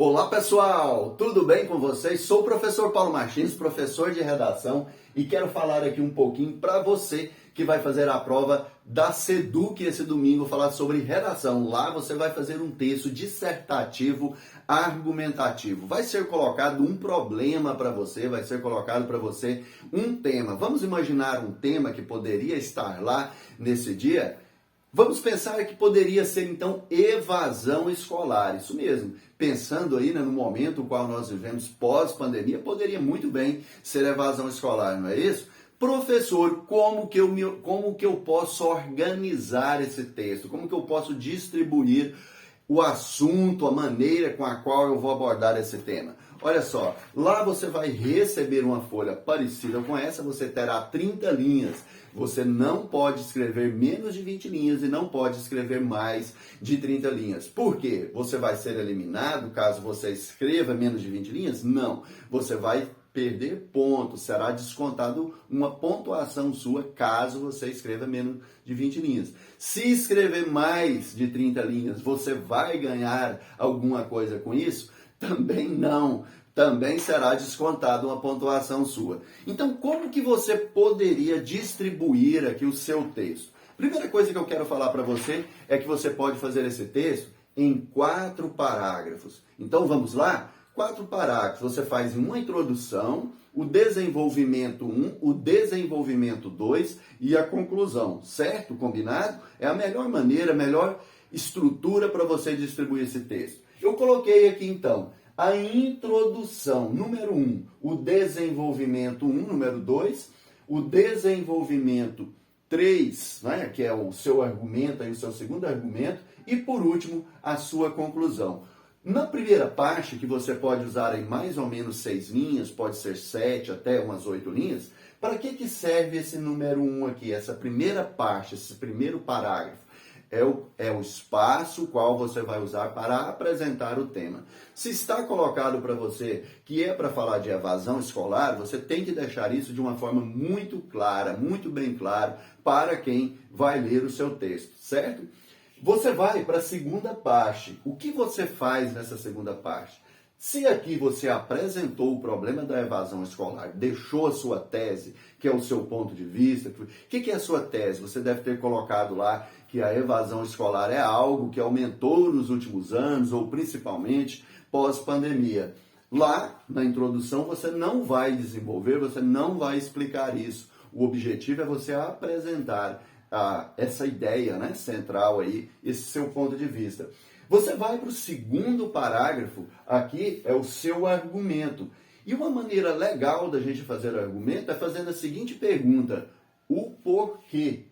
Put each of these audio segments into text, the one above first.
Olá pessoal, tudo bem com vocês? Sou o professor Paulo Martins, professor de redação e quero falar aqui um pouquinho para você que vai fazer a prova da SEDUC esse domingo, falar sobre redação. Lá você vai fazer um texto dissertativo argumentativo. Vai ser colocado um problema para você, vai ser colocado para você um tema. Vamos imaginar um tema que poderia estar lá nesse dia? Vamos pensar que poderia ser, então, evasão escolar. Isso mesmo. Pensando aí, né, no momento no qual nós vivemos pós-pandemia, poderia muito bem ser evasão escolar, não é isso? Professor, como que eu posso organizar esse texto? Como que eu posso distribuir o assunto, a maneira com a qual eu vou abordar esse tema? Olha só, lá você vai receber uma folha parecida com essa, você terá 30 linhas. Você não pode escrever menos de 20 linhas e não pode escrever mais de 30 linhas. Por quê? Você vai ser eliminado caso você escreva menos de 20 linhas? Não. Você vai perder pontos, será descontado uma pontuação sua caso você escreva menos de 20 linhas. Se escrever mais de 30 linhas, você vai ganhar alguma coisa com isso? Também não. Também será descontado uma pontuação sua. Então, como que você poderia distribuir aqui o seu texto? Primeira coisa que eu quero falar para você é que você pode fazer esse texto em 4 parágrafos. Então, vamos lá? 4 parágrafos. Você faz uma introdução, o desenvolvimento 1, o desenvolvimento 2 e a conclusão. Certo? Combinado? É a melhor maneira, a melhor estrutura para você distribuir esse texto. Eu coloquei aqui, então, a introdução, número 1, o desenvolvimento 1, número 2, o desenvolvimento 3, né, que é o seu argumento, aí, o seu segundo argumento, e por último, a sua conclusão. Na primeira parte, que você pode usar em mais ou menos 6 linhas, pode ser 7 até umas 8 linhas, para que serve esse número 1 aqui, essa primeira parte, esse primeiro parágrafo? É o espaço qual você vai usar para apresentar o tema. Se está colocado para você que é para falar de evasão escolar, você tem que deixar isso de uma forma muito clara, muito bem clara, para quem vai ler o seu texto, certo? Você vai para a segunda parte. O que você faz nessa segunda parte? Se aqui você apresentou o problema da evasão escolar, deixou a sua tese, que é o seu ponto de vista, o que é a sua tese? Você deve ter colocado lá que a evasão escolar é algo que aumentou nos últimos anos, ou principalmente pós-pandemia. Lá, na introdução, você não vai desenvolver, você não vai explicar isso. O objetivo é você apresentar essa ideia, né, central aí, esse seu ponto de vista. Você vai para o segundo parágrafo, aqui é o seu argumento. E uma maneira legal da gente fazer argumento é fazendo a seguinte pergunta: o porquê?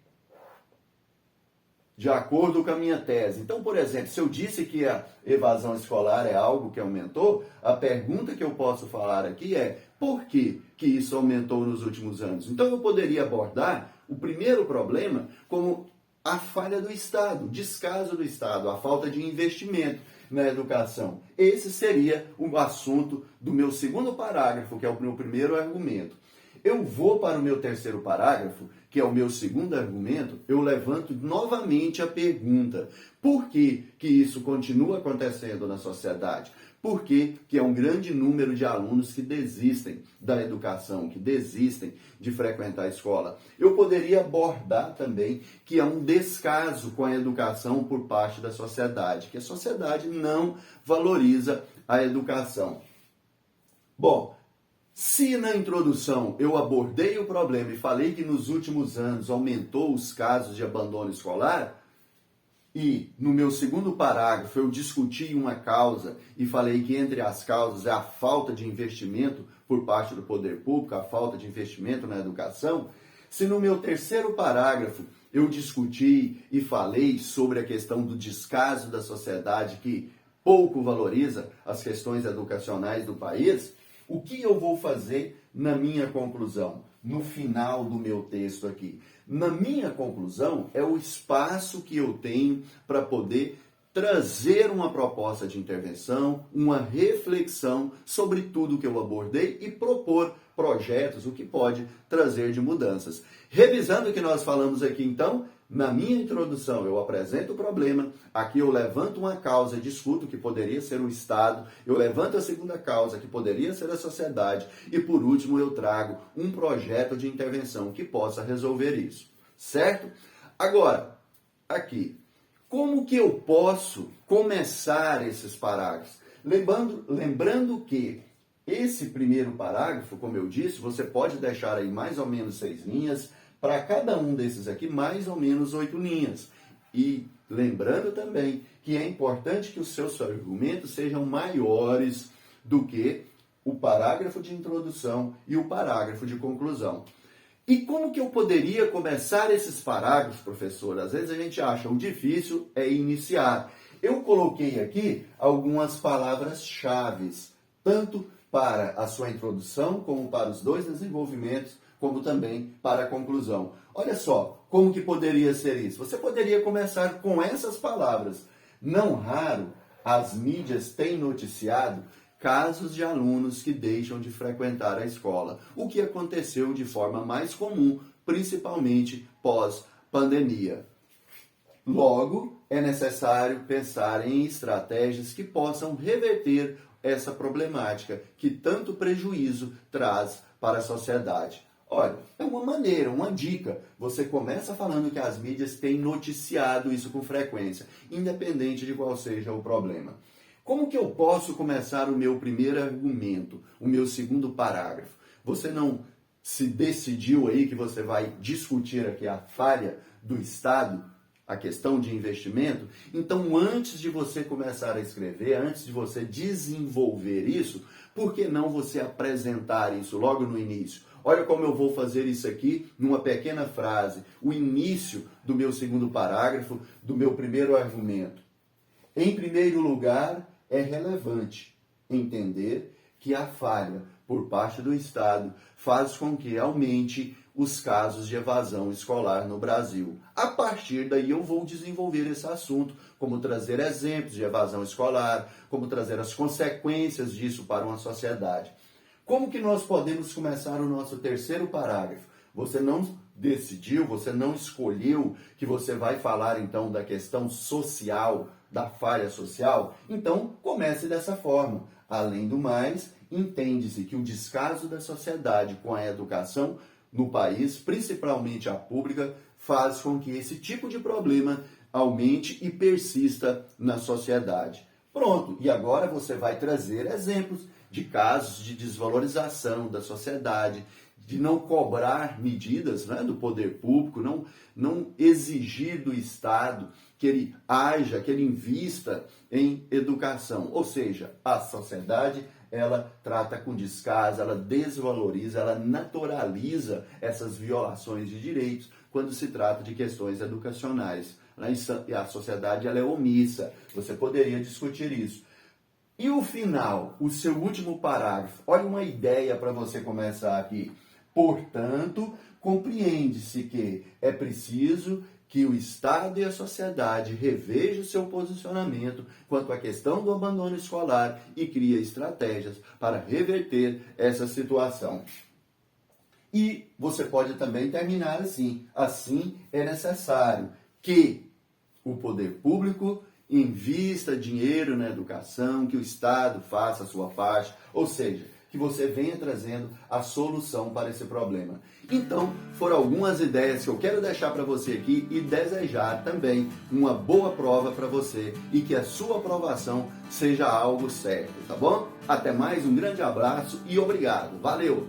De acordo com a minha tese. Então, por exemplo, se eu disse que a evasão escolar é algo que aumentou, a pergunta que eu posso falar aqui é: por que isso aumentou nos últimos anos? Então, eu poderia abordar o primeiro problema como a falha do Estado, o descaso do Estado, a falta de investimento na educação. Esse seria o assunto do meu segundo parágrafo, que é o meu primeiro argumento. Eu vou para o meu terceiro parágrafo, que é o meu segundo argumento, eu levanto novamente a pergunta: por que isso continua acontecendo na sociedade? Por que é um grande número de alunos que desistem da educação, que desistem de frequentar a escola? Eu poderia abordar também que há um descaso com a educação por parte da sociedade, que a sociedade não valoriza a educação. Bom, se na introdução eu abordei o problema e falei que nos últimos anos aumentou os casos de abandono escolar, e no meu segundo parágrafo eu discuti uma causa e falei que entre as causas é a falta de investimento por parte do poder público, a falta de investimento na educação, se no meu terceiro parágrafo eu discuti e falei sobre a questão do descaso da sociedade que pouco valoriza as questões educacionais do país, o que eu vou fazer na minha conclusão, no final do meu texto aqui? Na minha conclusão, é o espaço que eu tenho para poder trazer uma proposta de intervenção, uma reflexão sobre tudo que eu abordei e propor projetos, o que pode trazer de mudanças. Revisando o que nós falamos aqui, então, Na minha introdução, eu apresento o problema, aqui eu levanto uma causa e discuto, que poderia ser o Estado, eu levanto a segunda causa, que poderia ser a sociedade, e por último eu trago um projeto de intervenção que possa resolver isso, certo? Agora, aqui, como que eu posso começar esses parágrafos? Lembrando que esse primeiro parágrafo, como eu disse, você pode deixar aí mais ou menos 6 linhas, para cada um desses aqui, mais ou menos 8 linhas. E lembrando também que é importante que os seus argumentos sejam maiores do que o parágrafo de introdução e o parágrafo de conclusão. E como que eu poderia começar esses parágrafos, professor? Às vezes a gente acha o difícil é iniciar. Eu coloquei aqui algumas palavras-chave, tanto para a sua introdução, como para os dois desenvolvimentos, como também para a conclusão. Olha só, como que poderia ser isso? Você poderia começar com essas palavras. Não raro, as mídias têm noticiado casos de alunos que deixam de frequentar a escola, o que aconteceu de forma mais comum, principalmente pós-pandemia. Logo, é necessário pensar em estratégias que possam reverter essa problemática que tanto prejuízo traz para a sociedade. Olha, é uma maneira, uma dica. Você começa falando que as mídias têm noticiado isso com frequência, independente de qual seja o problema. Como que eu posso começar o meu primeiro argumento, o meu segundo parágrafo? Você não se decidiu aí que você vai discutir aqui a falha do Estado, a questão de investimento? Então, antes de você começar a escrever, antes de você desenvolver isso, por que não você apresentar isso logo no início? Olha como eu vou fazer isso aqui numa pequena frase, o início do meu segundo parágrafo, do meu primeiro argumento. Em primeiro lugar, é relevante entender que a falha por parte do Estado faz com que aumente os casos de evasão escolar no Brasil. A partir daí eu vou desenvolver esse assunto, como trazer exemplos de evasão escolar, como trazer as consequências disso para uma sociedade. Como que nós podemos começar o nosso terceiro parágrafo? Você não decidiu, você não escolheu que você vai falar então da questão social, da falha social? Então comece dessa forma. Além do mais, entende-se que o descaso da sociedade com a educação no país, principalmente a pública, faz com que esse tipo de problema aumente e persista na sociedade. Pronto, e agora você vai trazer exemplos de casos de desvalorização da sociedade, de não cobrar medidas, né, do poder público, não exigir do Estado que ele haja, que ele invista em educação. Ou seja, a sociedade, ela trata com descaso, ela desvaloriza, ela naturaliza essas violações de direitos quando se trata de questões educacionais. E a sociedade, ela é omissa. Você poderia discutir isso. E o final, o seu último parágrafo, olha uma ideia para você começar aqui. Portanto, compreende-se que é preciso que o Estado e a sociedade revejam seu posicionamento quanto à questão do abandono escolar e crie estratégias para reverter essa situação. E você pode também terminar assim. Assim é necessário que o poder público invista dinheiro na educação, que o Estado faça a sua parte, ou seja, que você venha trazendo a solução para esse problema. Então, foram algumas ideias que eu quero deixar para você aqui e desejar também uma boa prova para você e que a sua aprovação seja algo certo, tá bom? Até mais, um grande abraço e obrigado. Valeu!